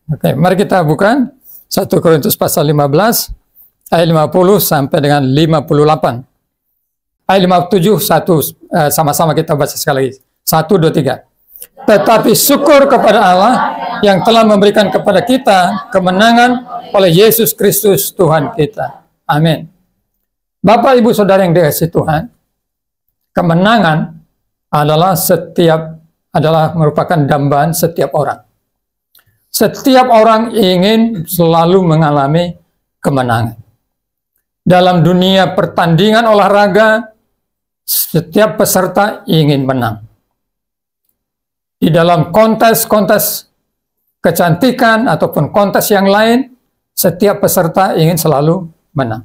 Oke, mari kita buka 1 Korintus pasal 15 ayat 50 sampai dengan 58. Ayat 57 sama-sama kita baca sekali lagi. 1 2 3. Tetapi syukur kepada Allah yang telah memberikan kepada kita kemenangan oleh Yesus Kristus Tuhan kita. Amin. Bapak, Ibu, Saudara yang dikasihi Tuhan, kemenangan adalah merupakan dambaan setiap orang. Setiap orang ingin selalu mengalami kemenangan. Dalam dunia pertandingan olahraga, setiap peserta ingin menang. Di dalam kontes-kontes kecantikan ataupun kontes yang lain, setiap peserta ingin selalu menang.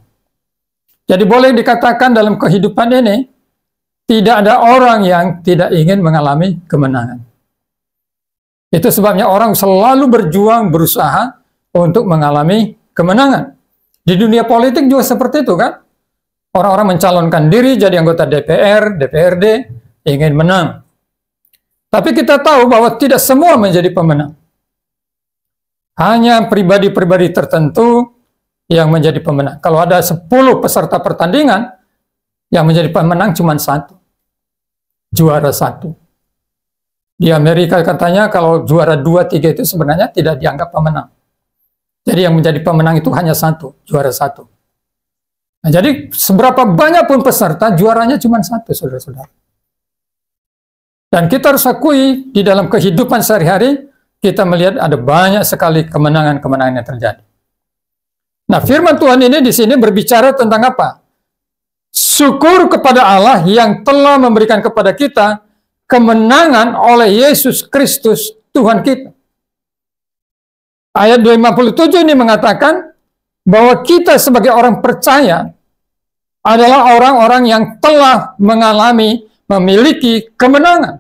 Jadi boleh dikatakan dalam kehidupan ini, tidak ada orang yang tidak ingin mengalami kemenangan. Itu sebabnya orang selalu berjuang, berusaha untuk mengalami kemenangan. Di dunia politik juga seperti itu kan. Orang-orang mencalonkan diri jadi anggota DPR, DPRD, ingin menang. Tapi kita tahu bahwa tidak semua menjadi pemenang. Hanya pribadi-pribadi tertentu yang menjadi pemenang. Kalau ada 10 peserta pertandingan, yang menjadi pemenang cuma 1. Juara 1. Di Amerika katanya kalau juara 2, 3 itu sebenarnya tidak dianggap pemenang. Jadi yang menjadi pemenang itu hanya 1, juara 1. Nah, jadi seberapa banyak pun peserta, juaranya cuma 1, saudara-saudara. Dan kita harus akui di dalam kehidupan sehari-hari, kita melihat ada banyak sekali kemenangan-kemenangan yang terjadi. Nah, firman Tuhan ini di sini berbicara tentang apa? Syukur kepada Allah yang telah memberikan kepada kita kemenangan oleh Yesus Kristus Tuhan kita. Ayat 257 ini mengatakan bahwa kita sebagai orang percaya adalah orang-orang yang telah memiliki kemenangan.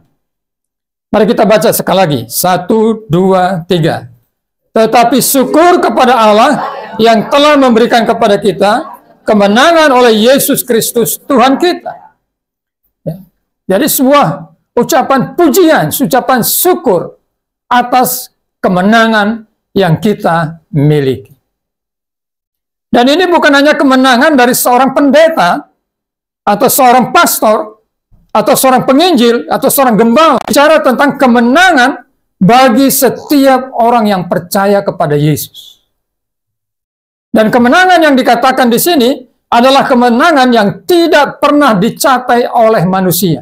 Mari kita baca sekali lagi. 1, 2, 3. Tetapi syukur kepada Allah yang telah memberikan kepada kita kemenangan oleh Yesus Kristus Tuhan kita. Ya. Jadi sebuah ucapan pujian, ucapan syukur atas kemenangan yang kita miliki. Dan ini bukan hanya kemenangan dari seorang pendeta, atau seorang pastor, atau seorang penginjil, atau seorang gembala. Bicara tentang kemenangan bagi setiap orang yang percaya kepada Yesus. Dan kemenangan yang dikatakan di sini adalah kemenangan yang tidak pernah dicapai oleh manusia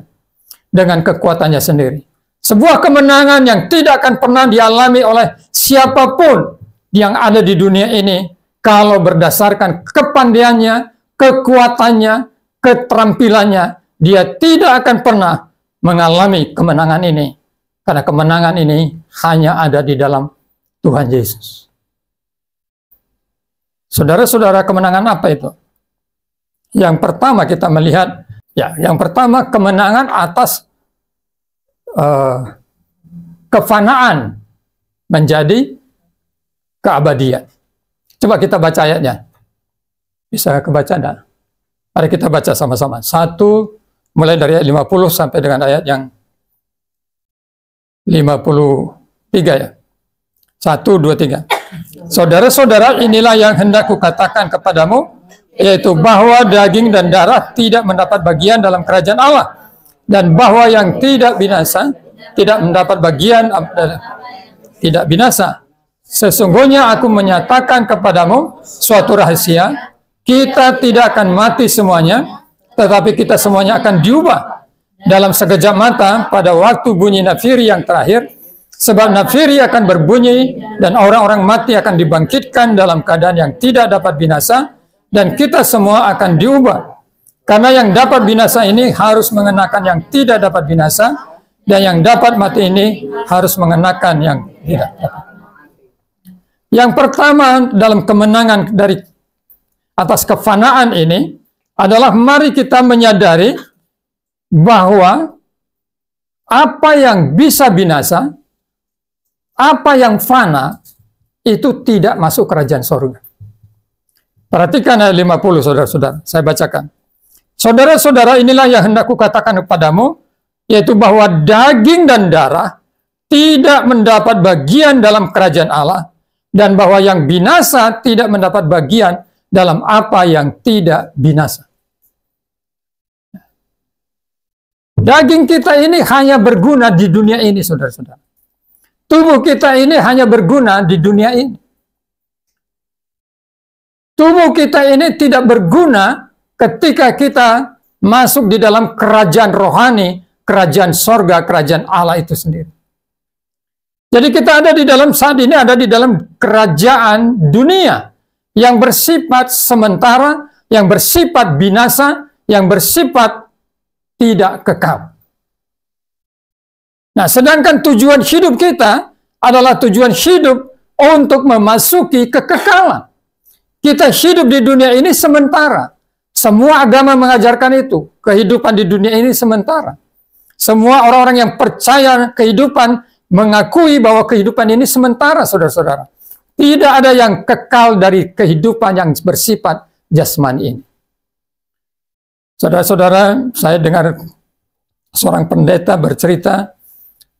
dengan kekuatannya sendiri. Sebuah kemenangan yang tidak akan pernah dialami oleh siapapun yang ada di dunia ini kalau berdasarkan kepandaiannya, kekuatannya, keterampilannya, dia tidak akan pernah mengalami kemenangan ini. Karena kemenangan ini hanya ada di dalam Tuhan Yesus. Saudara-saudara, kemenangan apa itu? Yang pertama kita melihat, yang pertama kemenangan atas kefanaan menjadi keabadian. Coba kita baca ayatnya. Bisa kebaca enggak? Mari kita baca sama-sama. 1, mulai dari ayat 50 sampai dengan ayat yang 53 ya. 1, 2, 3. Saudara-saudara, inilah yang hendak kukatakan kepadamu, yaitu bahwa daging dan darah tidak mendapat bagian dalam kerajaan Allah, dan bahwa yang tidak binasa tidak mendapat bagian tidak binasa. Sesungguhnya aku menyatakan kepadamu suatu rahasia, kita tidak akan mati semuanya, tetapi kita semuanya akan diubah dalam sekejap mata pada waktu bunyi nafiri yang terakhir. Sebab nafiri akan berbunyi dan orang-orang mati akan dibangkitkan dalam keadaan yang tidak dapat binasa, dan kita semua akan diubah. Karena yang dapat binasa ini harus mengenakan yang tidak dapat binasa, dan yang dapat mati ini harus mengenakan yang tidak dapat. Yang pertama dalam kemenangan dari atas kefanaan ini adalah mari kita menyadari bahwa apa yang bisa binasa, apa yang fana, itu tidak masuk kerajaan surga. Perhatikan ayat 50, saudara-saudara. Saya bacakan. Saudara-saudara, inilah yang hendak kukatakan kepadamu, yaitu bahwa daging dan darah tidak mendapat bagian dalam kerajaan Allah, dan bahwa yang binasa tidak mendapat bagian dalam apa yang tidak binasa. Daging kita ini hanya berguna di dunia ini, saudara-saudara. Tubuh kita ini hanya berguna di dunia ini. Tubuh kita ini tidak berguna ketika kita masuk di dalam kerajaan rohani, kerajaan sorga, kerajaan Allah itu sendiri. Jadi kita ada di dalam, saat ini ada di dalam kerajaan dunia yang bersifat sementara, yang bersifat binasa, yang bersifat tidak kekal. Nah, sedangkan tujuan hidup kita adalah tujuan hidup untuk memasuki kekekalan. Kita hidup di dunia ini sementara. Semua agama mengajarkan itu. Kehidupan di dunia ini sementara. Semua orang-orang yang percaya kehidupan mengakui bahwa kehidupan ini sementara, saudara-saudara. Tidak ada yang kekal dari kehidupan yang bersifat jasmani ini. Saudara-saudara, saya dengar seorang pendeta bercerita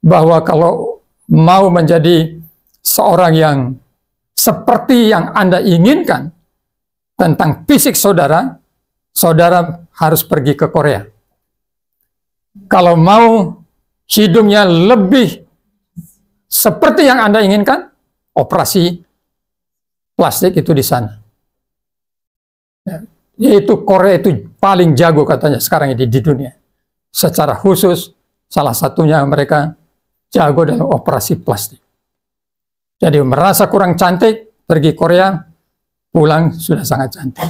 bahwa kalau mau menjadi seorang yang seperti yang Anda inginkan tentang fisik saudara, saudara harus pergi ke Korea. Kalau mau hidungnya lebih seperti yang Anda inginkan, operasi plastik itu di sana. Yaitu Korea itu paling jago katanya sekarang ini di dunia. Secara khusus, salah satunya mereka jago dalam operasi plastik. Jadi merasa kurang cantik, pergi Korea, pulang sudah sangat cantik.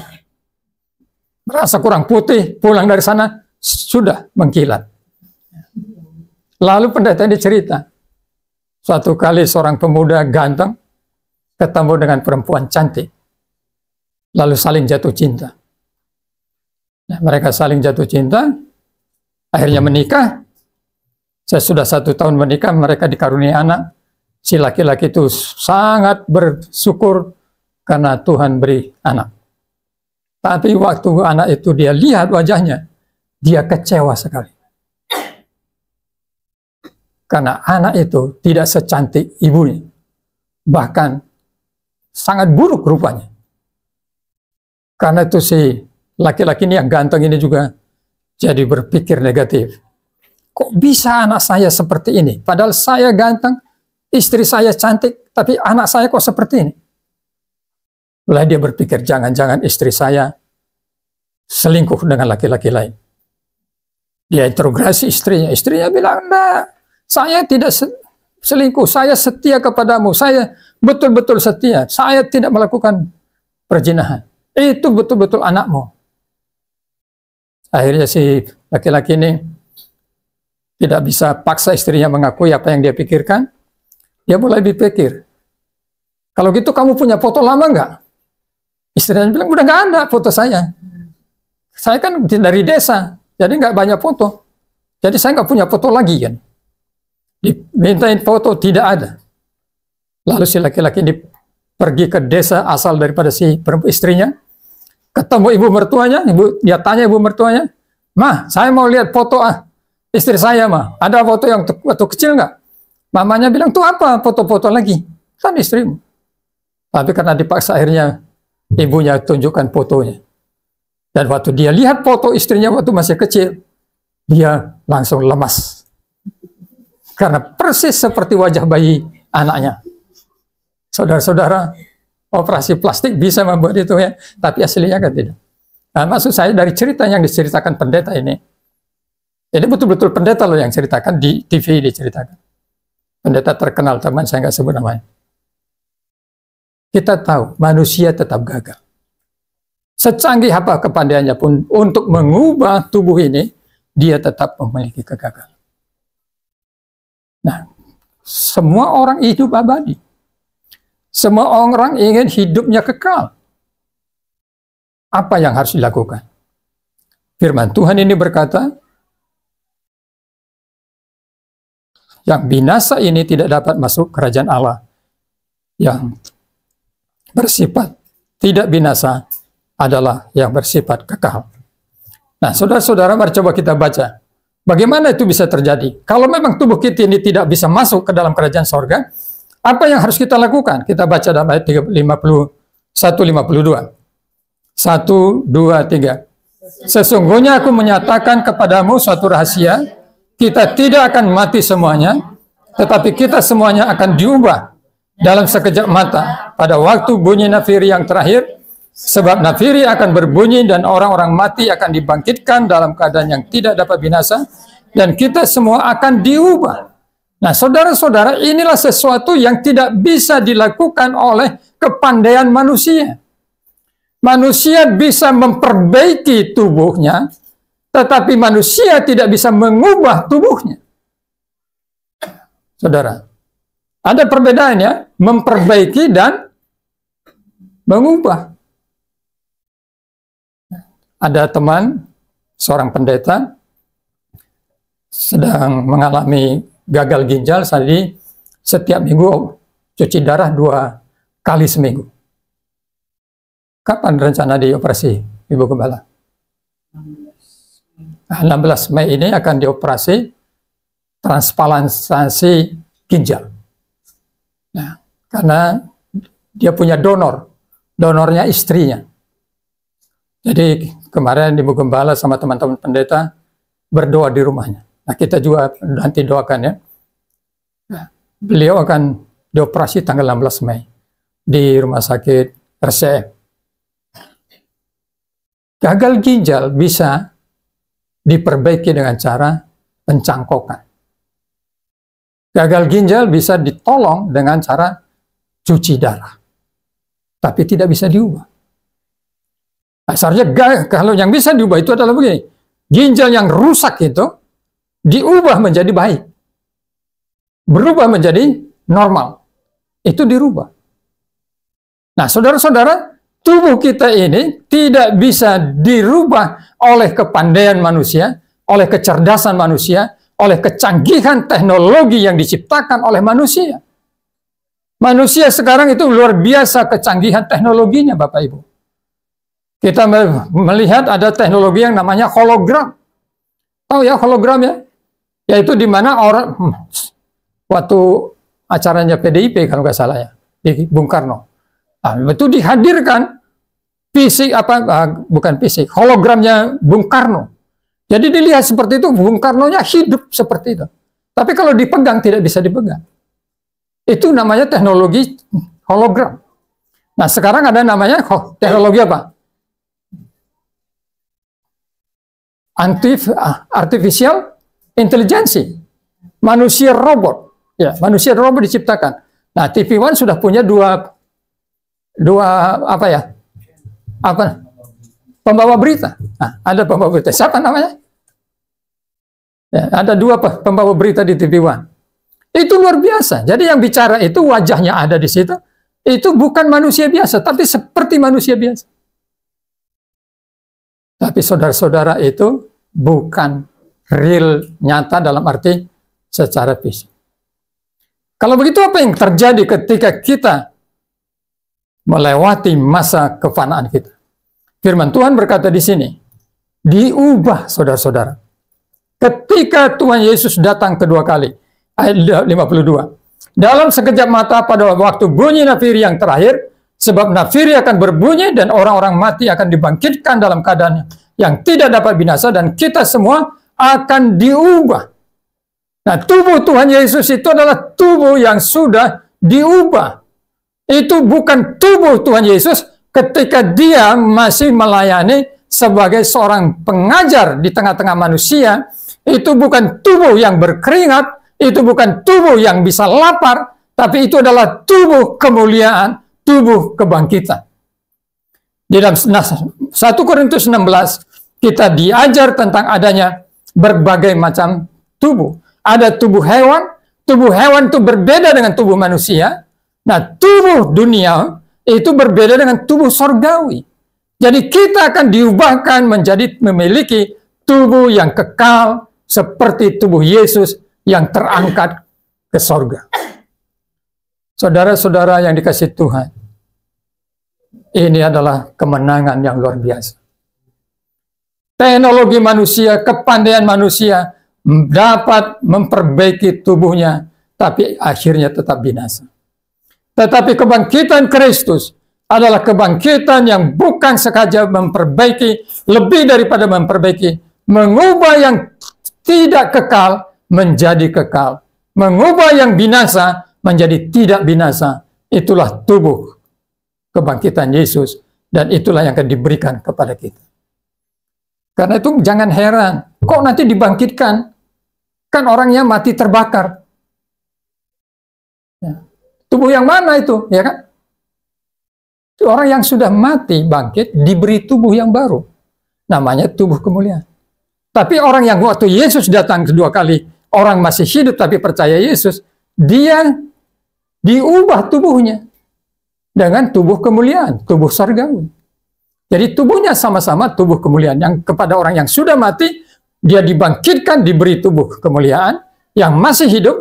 Merasa kurang putih, pulang dari sana, sudah mengkilat. Lalu pendeta ini cerita, suatu kali seorang pemuda ganteng ketemu dengan perempuan cantik, lalu saling jatuh cinta. Nah, mereka saling jatuh cinta, akhirnya menikah. Sesudah 1 tahun menikah, mereka dikaruniai anak. Si laki-laki itu sangat bersyukur karena Tuhan beri anak. Tapi waktu anak itu dia lihat wajahnya, dia kecewa sekali. Karena anak itu tidak secantik ibunya. Bahkan sangat buruk rupanya. Karena itu si laki-laki ini yang ganteng ini juga jadi berpikir negatif. Kok bisa anak saya seperti ini? Padahal saya ganteng, istri saya cantik, tapi anak saya kok seperti ini? Mulai dia berpikir, jangan-jangan istri saya selingkuh dengan laki-laki lain. Dia interogasi istrinya. Istrinya bilang, enggak, saya tidak selingkuh, saya setia kepadamu, saya betul-betul setia, saya tidak melakukan perzinahan. Itu betul-betul anakmu. Akhirnya si laki-laki ini tidak bisa paksa istrinya mengakui apa yang dia pikirkan. Dia mulai berpikir, kalau gitu kamu punya foto lama nggak? Istrinya bilang, udah nggak ada foto saya. Saya kan dari desa, jadi nggak banyak foto. Jadi saya nggak punya foto lagi kan. Dimintain foto, tidak ada. Lalu si laki-laki ini pergi ke desa asal daripada si istrinya, ketemu ibu mertuanya, dia tanya ibu mertuanya, "Mah, saya mau lihat foto istri saya, mah. Ada foto yang waktu kecil nggak?" Mamanya bilang, "Tuh apa foto-foto lagi? Kan istrimu." Tapi karena dipaksa akhirnya ibunya tunjukkan fotonya. Dan waktu dia lihat foto istrinya waktu masih kecil, dia langsung lemas. Karena persis seperti wajah bayi anaknya. Saudara-saudara, operasi plastik bisa membuat itu ya, tapi aslinya kan tidak. Nah, maksud saya dari cerita yang diceritakan pendeta ini, ini betul-betul pendeta loh yang ceritakan, di TV diceritakan. Pendeta terkenal, teman saya nggak sebut namanya. Kita tahu manusia tetap gagal. Secanggih apa kepandaiannya pun untuk mengubah tubuh ini, dia tetap memiliki kegagalan. Nah, semua orang hidup abadi. Semua orang ingin hidupnya kekal. Apa yang harus dilakukan? Firman Tuhan ini berkata, yang binasa ini tidak dapat masuk kerajaan Allah. Yang bersifat tidak binasa adalah yang bersifat kekal. Nah, saudara-saudara, mari coba kita baca. Bagaimana itu bisa terjadi? Kalau memang tubuh kita ini tidak bisa masuk ke dalam kerajaan sorga, Apa yang harus kita lakukan? Kita baca dalam ayat 51-52. 1, 2, 3. Sesungguhnya aku menyatakan kepadamu suatu rahasia, kita tidak akan mati semuanya, tetapi kita semuanya akan diubah dalam sekejap mata pada waktu bunyi nafiri yang terakhir, sebab nafiri akan berbunyi dan orang-orang mati akan dibangkitkan dalam keadaan yang tidak dapat binasa, dan kita semua akan diubah. Nah, saudara-saudara, inilah sesuatu yang tidak bisa dilakukan oleh kepandaian manusia. Manusia bisa memperbaiki tubuhnya, tetapi manusia tidak bisa mengubah tubuhnya. Saudara, ada perbedaannya, memperbaiki dan mengubah. Ada teman, seorang pendeta, sedang mengalami gagal ginjal, jadi setiap minggu cuci darah 2 kali seminggu. Kapan rencana dioperasi, Ibu Gembala? 16 Mei ini akan dioperasi transplantasi ginjal. Nah, karena dia punya donornya istrinya. Jadi kemarin Ibu Gembala sama teman-teman pendeta berdoa di rumahnya. Nah, kita juga nanti doakan ya. Nah, beliau akan dioperasi tanggal 16 Mei di rumah sakit RCM. Gagal ginjal bisa diperbaiki dengan cara pencangkokan. Gagal ginjal bisa ditolong dengan cara cuci darah. Tapi tidak bisa diubah. Asalnya kalau yang bisa diubah itu adalah begini. Ginjal yang rusak itu diubah menjadi baik. Berubah menjadi normal. Itu dirubah. Nah, saudara-saudara, tubuh kita ini tidak bisa dirubah oleh kepandaian manusia, oleh kecerdasan manusia, oleh kecanggihan teknologi yang diciptakan oleh manusia. Manusia sekarang itu luar biasa kecanggihan teknologinya, Bapak Ibu. Kita melihat ada teknologi yang namanya hologram. Tahu ya hologram ya? Yaitu di mana orang waktu acaranya PDIP kalau nggak salah ya di Bung Karno, itu dihadirkan fisik bukan fisik, hologramnya Bung Karno. Jadi dilihat seperti itu, Bung Karno-nya hidup seperti itu. Tapi kalau dipegang tidak bisa dipegang. Itu namanya teknologi hologram. Nah sekarang ada namanya teknologi apa? Artificial intelligence, manusia robot, ya manusia robot diciptakan. Nah TV One sudah punya dua pembawa berita. Nah, ada pembawa berita. Siapa namanya? Ya, ada 2 pembawa berita di TV One. Itu luar biasa. Jadi yang bicara itu wajahnya ada di situ. Itu bukan manusia biasa, tapi seperti manusia biasa. Tapi saudara-saudara itu bukan real, nyata dalam arti secara fisik. Kalau begitu apa yang terjadi ketika kita melewati masa kefanaan kita? Firman Tuhan berkata di sini, diubah saudara-saudara. Ketika Tuhan Yesus datang kedua kali, ayat 52. Dalam sekejap mata pada waktu bunyi nafiri yang terakhir, sebab nafiri akan berbunyi dan orang-orang mati akan dibangkitkan dalam keadaan yang tidak dapat binasa, dan kita semua akan diubah. Nah, tubuh Tuhan Yesus itu adalah tubuh yang sudah diubah. Itu bukan tubuh Tuhan Yesus ketika dia masih melayani sebagai seorang pengajar di tengah-tengah manusia. Itu bukan tubuh yang berkeringat, itu bukan tubuh yang bisa lapar, tapi itu adalah tubuh kemuliaan, tubuh kebangkitan. Di dalam 1 Korintus 16, kita diajar tentang adanya berbagai macam tubuh. Ada tubuh hewan itu berbeda dengan tubuh manusia. Nah, tubuh dunia itu berbeda dengan tubuh sorgawi. Jadi kita akan diubahkan menjadi memiliki tubuh yang kekal seperti tubuh Yesus yang terangkat ke sorga. Saudara-saudara yang dikasihi Tuhan, ini adalah kemenangan yang luar biasa. Teknologi manusia, kepandaian manusia dapat memperbaiki tubuhnya, tapi akhirnya tetap binasa. Tetapi kebangkitan Kristus adalah kebangkitan yang bukan sengaja memperbaiki, lebih daripada memperbaiki, mengubah yang tidak kekal menjadi kekal, mengubah yang binasa menjadi tidak binasa. Itulah tubuh kebangkitan Yesus, dan itulah yang akan diberikan kepada kita. Karena itu jangan heran, kok nanti dibangkitkan? Kan orangnya mati terbakar. Ya. Tubuh yang mana itu? Ya kan? Orang yang sudah mati bangkit diberi tubuh yang baru. Namanya tubuh kemuliaan. Tapi orang yang waktu Yesus datang kedua kali, orang masih hidup tapi percaya Yesus, dia diubah tubuhnya dengan tubuh kemuliaan, tubuh surgawi. Jadi tubuhnya sama-sama tubuh kemuliaan. Yang kepada orang yang sudah mati, dia dibangkitkan, diberi tubuh kemuliaan. Yang masih hidup,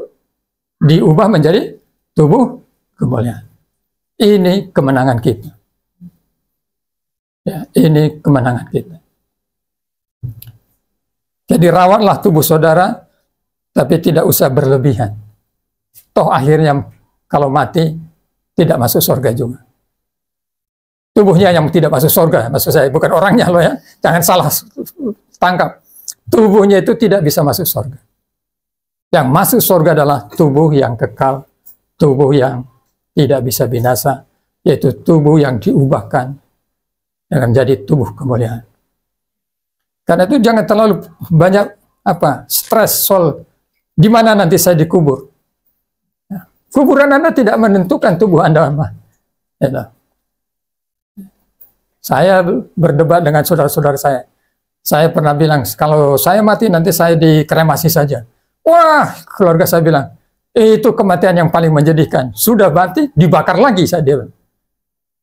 diubah menjadi tubuh kemuliaan. Ini kemenangan kita. Ya, ini kemenangan kita. Jadi rawatlah tubuh saudara, tapi tidak usah berlebihan. Toh akhirnya kalau mati, tidak masuk surga juga. Tubuhnya yang tidak masuk surga, maksud saya, bukan orangnya loh ya. Jangan salah tangkap. Tubuhnya itu tidak bisa masuk surga. Yang masuk surga adalah tubuh yang kekal, tubuh yang tidak bisa binasa, yaitu tubuh yang diubahkan dengan menjadi tubuh kemuliaan. Karena itu jangan terlalu banyak stres soal di mana nanti saya dikubur. Kuburan Anda tidak menentukan tubuh Anda. Ya. Saya berdebat dengan saudara-saudara saya. Saya pernah bilang, kalau saya mati nanti saya dikremasi saja. Wah, keluarga saya bilang, itu kematian yang paling menjadikan. Sudah mati, dibakar lagi, saya bilang.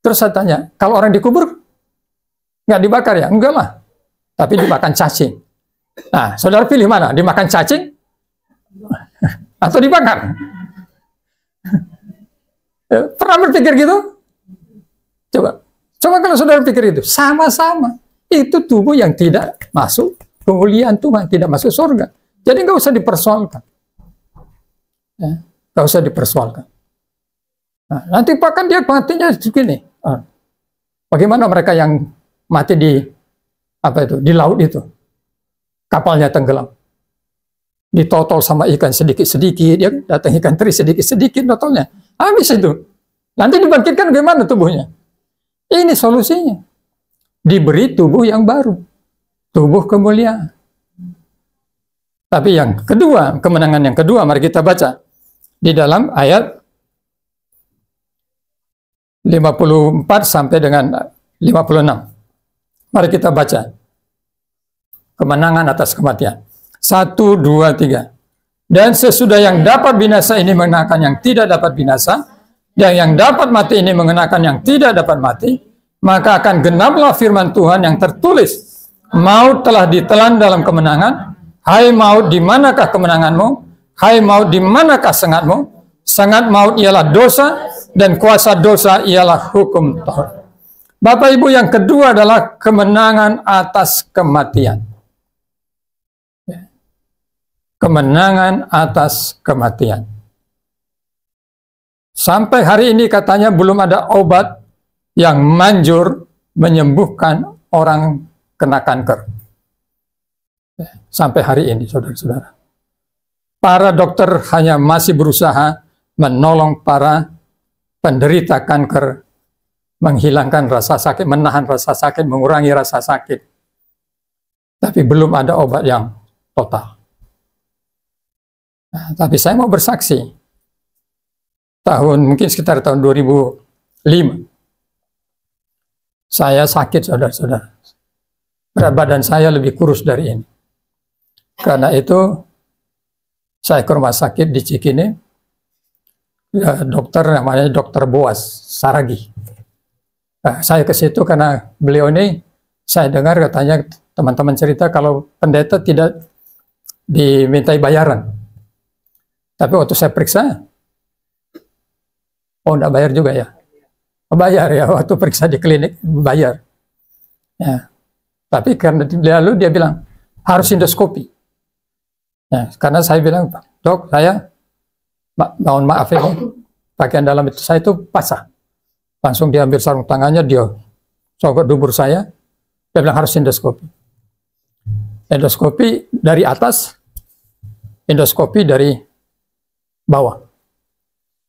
Terus saya tanya, kalau orang dikubur, nggak dibakar ya? Enggak lah. Tapi dimakan cacing. Nah, saudara pilih mana? Dimakan cacing? Atau dibakar? Pernah berpikir gitu? Coba kalau saudara pikir itu. Sama-sama. Itu tubuh yang tidak masuk kemuliaan Tuhan, tidak masuk surga. Jadi nggak usah dipersoalkan. Ya, nggak usah dipersoalkan. Nah, nanti bahkan dia matinya begini. Bagaimana mereka yang mati di di laut itu, kapalnya tenggelam, ditotol sama ikan sedikit-sedikit, dia datang ikan teri sedikit-sedikit totolnya, habis itu. Nanti dibangkitkan bagaimana tubuhnya? Ini solusinya. Diberi tubuh yang baru, tubuh kemuliaan. Tapi yang kedua, kemenangan yang kedua, mari kita baca di dalam ayat 54 sampai dengan 56. Mari kita baca. Kemenangan atas kematian. 1, 2, 3. Dan sesudah yang dapat binasa ini mengenakan yang tidak dapat binasa, dan yang dapat mati ini mengenakan yang tidak dapat mati, maka akan genaplah firman Tuhan yang tertulis. Maut telah ditelan dalam kemenangan. Hai maut, di manakah kemenanganmu? Hai maut, di manakah sengatmu? Sengat maut ialah dosa, dan kuasa dosa ialah hukum Taurat. Bapak Ibu, yang kedua adalah kemenangan atas kematian. Kemenangan atas kematian. Sampai hari ini katanya belum ada obat yang manjur menyembuhkan orang kena kanker. Sampai hari ini, saudara-saudara. Para dokter hanya masih berusaha menolong para penderita kanker, menghilangkan rasa sakit, menahan rasa sakit, mengurangi rasa sakit. Tapi belum ada obat yang total. Nah, tapi saya mau bersaksi, mungkin sekitar tahun 2005, saya sakit, saudara-saudara. Berat badan saya lebih kurus dari ini. Karena itu, saya ke rumah sakit di Cikini, dokter namanya Dokter Boas Saragi. Nah, saya ke situ karena beliau ini, saya dengar katanya teman-teman cerita kalau pendeta tidak dimintai bayaran. Tapi waktu saya periksa, oh enggak bayar juga ya? Bayar ya, waktu periksa di klinik, bayar. Ya. Tapi karena lalu dia bilang, harus endoskopi. Ya, karena saya bilang, dok, saya mohon maaf ya, bagian dalam itu saya itu basah. Langsung diambil sarung tangannya, dia sogok dubur saya, dia bilang harus endoskopi. Endoskopi dari atas, endoskopi dari bawah.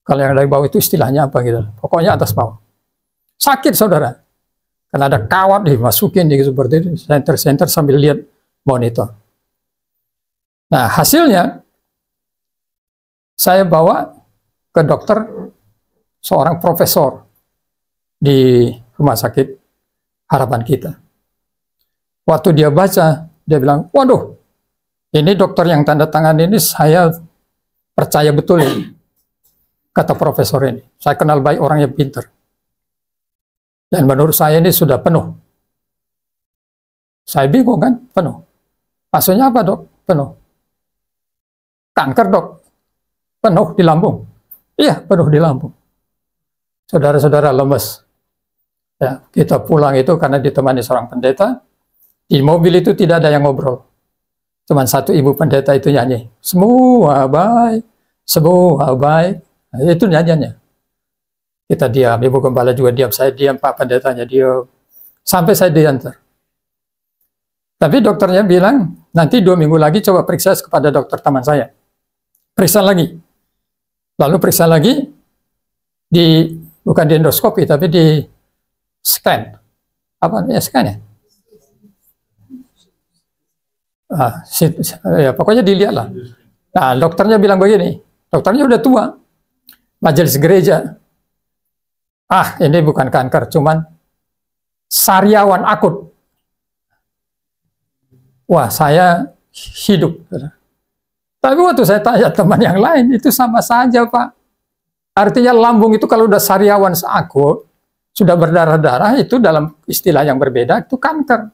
Kalau yang dari bawah itu istilahnya apa gitu, pokoknya atas bawah. Sakit saudara, karena ada kawat dimasukin gitu, seperti itu, senter-senter sambil lihat monitor. Nah hasilnya, saya bawa ke dokter, seorang profesor di rumah sakit Harapan Kita. Waktu dia baca, dia bilang, waduh, ini dokter yang tanda tangan ini saya percaya betul ini, kata profesor ini. Saya kenal baik orangnya pintar. Dan menurut saya ini sudah penuh. Saya bingung kan, penuh. Maksudnya apa dok? Penuh. Kanker dok? Penuh di lambung. Iya, penuh di lambung. Saudara-saudara lemes. Ya, kita pulang itu karena ditemani seorang pendeta. Di mobil itu tidak ada yang ngobrol. Cuman satu ibu pendeta itu nyanyi. Semua baik, semua baik. Nah, itu nyanyiannya. Kita diam, ibu gembala juga diam, saya diam, pak pendetanya diam. Sampai saya diantar. Tapi dokternya bilang, nanti 2 minggu lagi coba periksa kepada dokter teman saya. Periksa lagi. Lalu periksa lagi, bukan di endoskopi, tapi di scan. Apa namanya scan ya? Ya pokoknya dilihat lah. Nah, dokternya bilang begini, dokternya udah tua, majelis gereja. Ini bukan kanker, cuman sariawan akut. Wah, saya hidup. Tapi waktu saya tanya teman yang lain, itu sama saja Pak. Artinya lambung itu kalau udah sariawan akut, sudah berdarah-darah, itu dalam istilah yang berbeda, itu kanker.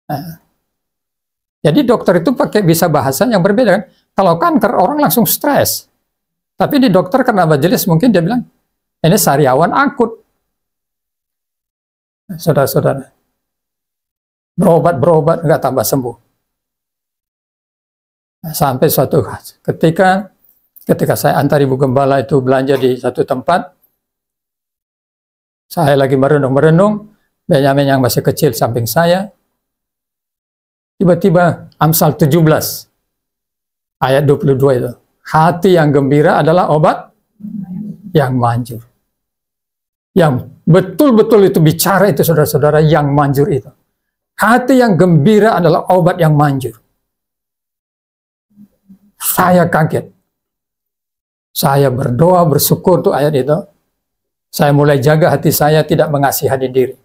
Nah, jadi dokter itu bisa bahasa yang berbeda kan. Kalau kanker orang langsung stres. Tapi di dokter karena majelis mungkin dia bilang, ini sariawan akut. Saudara-saudara, berobat nggak tambah sembuh. Nah, sampai suatu ketika saya antar ibu gembala itu belanja di satu tempat, saya lagi merenung, Benyamin yang masih kecil samping saya, tiba-tiba Amsal 17 ayat 22 itu, hati yang gembira adalah obat yang manjur. Yang betul-betul itu bicara itu saudara-saudara yang manjur itu. Hati yang gembira adalah obat yang manjur. Saya kaget. Saya berdoa, bersyukur untuk ayat itu. Saya mulai jaga hati saya tidak mengasihani diri.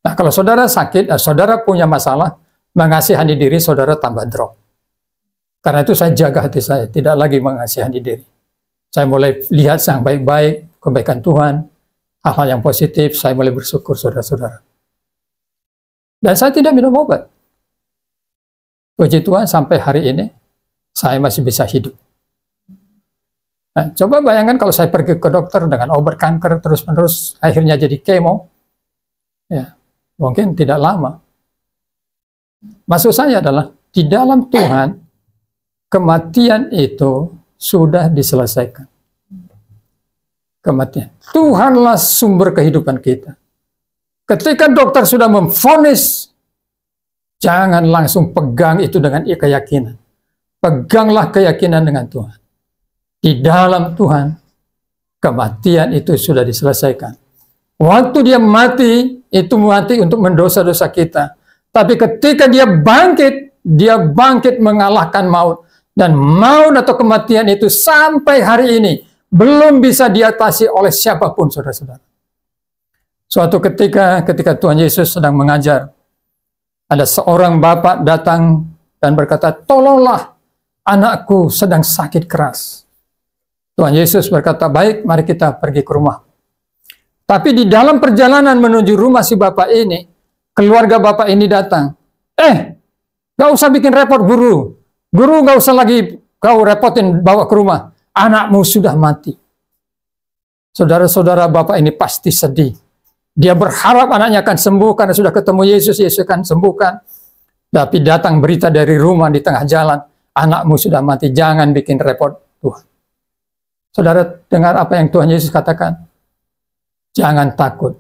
Nah kalau saudara sakit, saudara punya masalah, mengasihani diri, saudara tambah drop. Karena itu saya jaga hati saya, tidak lagi mengasihani diri. Saya mulai lihat yang baik-baik, kebaikan Tuhan, hal-hal yang positif, saya mulai bersyukur saudara-saudara. Dan saya tidak minum obat. Puji Tuhan sampai hari ini, saya masih bisa hidup. Nah, coba bayangkan kalau saya pergi ke dokter dengan obat kanker terus-menerus, akhirnya jadi kemo, ya, mungkin tidak lama. Maksud saya adalah, di dalam Tuhan, kematian itu sudah diselesaikan. Kematian. Tuhanlah sumber kehidupan kita. Ketika dokter sudah memvonis, jangan langsung pegang itu dengan keyakinan. Peganglah keyakinan dengan Tuhan. Di dalam Tuhan, kematian itu sudah diselesaikan. Waktu dia mati, itu mati untuk mendosa-dosa kita. Tapi ketika dia bangkit mengalahkan maut. Dan maut atau kematian itu sampai hari ini belum bisa diatasi oleh siapapun, saudara-saudara. Suatu ketika Tuhan Yesus sedang mengajar, ada seorang bapak datang dan berkata, tolonglah, anakku sedang sakit keras. Tuhan Yesus berkata, baik, mari kita pergi ke rumah. Tapi di dalam perjalanan menuju rumah si bapak ini, keluarga bapak ini datang. Gak usah bikin repot guru. Guru gak usah lagi kau repotin bawa ke rumah. Anakmu sudah mati. Saudara-saudara, bapak ini pasti sedih. Dia berharap anaknya akan sembuh karena sudah ketemu Yesus, Yesus akan sembuhkan. Tapi datang berita dari rumah di tengah jalan, anakmu sudah mati, jangan bikin repot Tuhan. Saudara dengar apa yang Tuhan Yesus katakan? Jangan takut.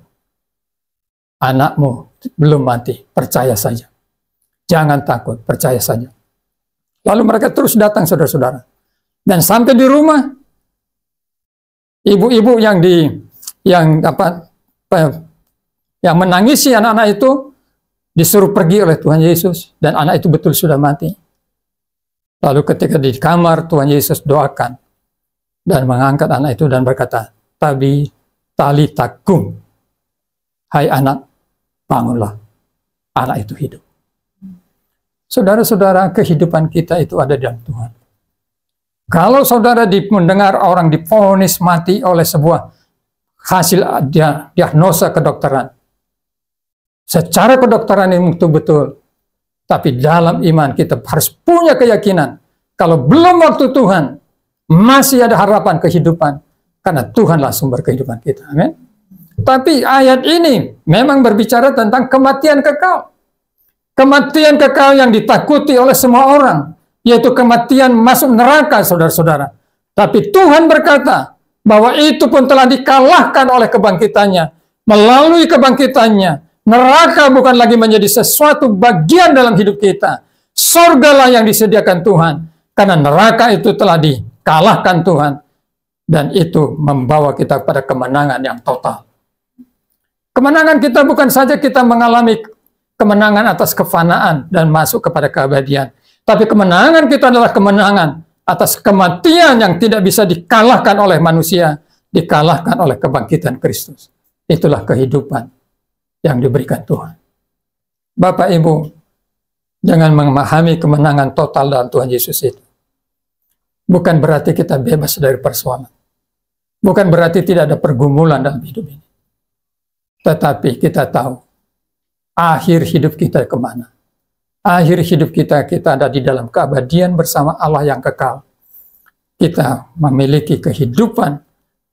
Anakmu belum mati, percaya saja. Jangan takut, percaya saja. Lalu mereka terus datang, saudara-saudara. Dan sampai di rumah, ibu-ibu yang menangisi anak-anak itu disuruh pergi oleh Tuhan Yesus, dan anak itu betul sudah mati. Lalu ketika di kamar, Tuhan Yesus doakan dan mengangkat anak itu dan berkata, Tabi talita kum, hai anak, bangunlah. Anak itu hidup. Saudara-saudara, kehidupan kita itu ada dalam Tuhan. Kalau saudara mendengar orang divonis mati oleh sebuah hasil diagnosa kedokteran, secara kedokteran ini betul-betul, tapi dalam iman kita harus punya keyakinan, kalau belum waktu Tuhan, masih ada harapan kehidupan, karena Tuhanlah sumber kehidupan kita. Amin. Tapi ayat ini memang berbicara tentang kematian kekal. Kematian kekal yang ditakuti oleh semua orang, yaitu kematian masuk neraka, saudara-saudara. Tapi Tuhan berkata bahwa itu pun telah dikalahkan oleh kebangkitannya. Melalui kebangkitannya, neraka bukan lagi menjadi sesuatu bagian dalam hidup kita. Surgalah yang disediakan Tuhan, karena neraka itu telah dikalahkan Tuhan. Dan itu membawa kita pada kemenangan yang total. Kemenangan kita bukan saja kita mengalami kemenangan atas kefanaan dan masuk kepada keabadian. Tapi kemenangan kita adalah kemenangan atas kematian yang tidak bisa dikalahkan oleh manusia, dikalahkan oleh kebangkitan Kristus. Itulah kehidupan yang diberikan Tuhan. Bapak Ibu, jangan memahami kemenangan total dalam Tuhan Yesus itu. Bukan berarti kita bebas dari persoalan. Bukan berarti tidak ada pergumulan dalam hidup ini. Tetapi kita tahu, akhir hidup kita kemana? Akhir hidup kita ada di dalam keabadian bersama Allah yang kekal. Kita memiliki kehidupan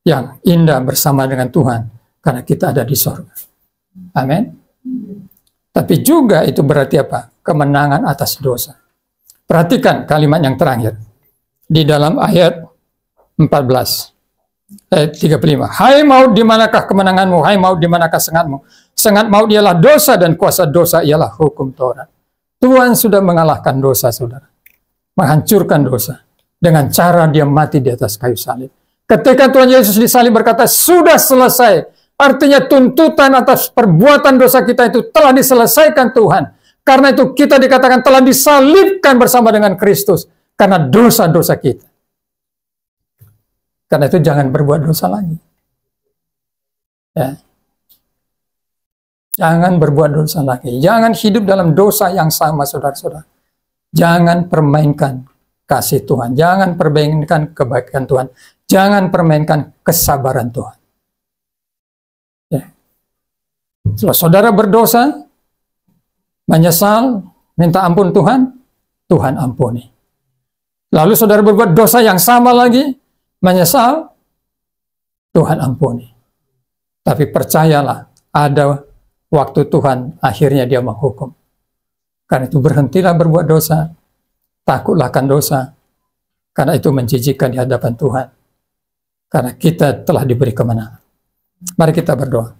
yang indah bersama dengan Tuhan, karena kita ada di sorga. Amin. Tapi juga itu berarti apa? Kemenangan atas dosa. Perhatikan kalimat yang terakhir. Di dalam ayat 14. Ayat 35. Hai maut, di manakah kemenanganmu? Hai maut, di manakah sengatmu? Sengat maut ialah dosa, dan kuasa dosa ialah hukum Taurat. Tuhan sudah mengalahkan dosa, saudara. Menghancurkan dosa. Dengan cara dia mati di atas kayu salib. Ketika Tuhan Yesus disalib berkata, sudah selesai. Artinya tuntutan atas perbuatan dosa kita itu telah diselesaikan Tuhan. Karena itu kita dikatakan telah disalibkan bersama dengan Kristus. Karena dosa-dosa kita. Karena itu jangan berbuat dosa lagi. Ya. Jangan berbuat dosa lagi. Jangan hidup dalam dosa yang sama, saudara-saudara. Jangan permainkan kasih Tuhan. Jangan permainkan kebaikan Tuhan. Jangan permainkan kesabaran Tuhan. Ya. Kalau saudara berdosa, menyesal, minta ampun Tuhan, Tuhan ampuni. Lalu saudara berbuat dosa yang sama lagi, menyesal, Tuhan ampuni. Tapi percayalah, ada waktu Tuhan akhirnya dia menghukum. Karena itu berhentilah berbuat dosa, takutlah akan dosa, karena itu menjijikkan di hadapan Tuhan. Karena kita telah diberi kemenangan. Mari kita berdoa.